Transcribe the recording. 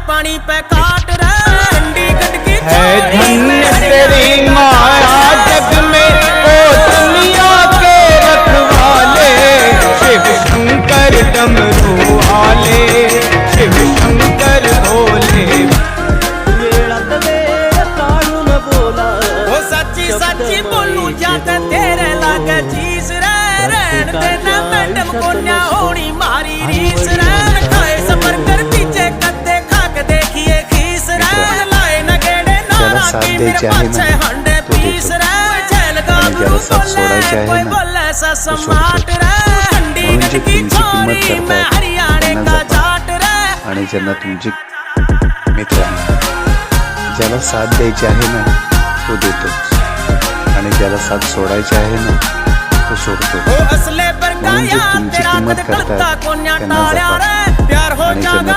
पानी पे काट रे डंडी गटकी है धन्य तेरी माया जग में ओ दुनिया के रखवाले शिव शंकर डमरू आले शिव शंकर भोले ओ सच्ची सच्ची बोलू जाते तेरे लागे चीज रे रहन देना मैडम को न्या होनी मारी रीस रे खाए सफर कर पीछे कद्दे खा के देखिए खीस रे लाए न गेड़े नारा की मेरे पाछे हंडे पीस रे झेल गाबरू बोले कोई बोले सा समाट रे डंडी गटकी छोरी मैं हरियाणे का जाट रे आणि ज्यांना तुमची मित्र आहे ज्याला साथ द्यायची आहे ना तो देतो आणि ज्याला साथ सोडायची आहे ना तो सोडतो असले पर म्हणून जे तुमची किंमत करतात त्यांना जपा आणि ज्यांना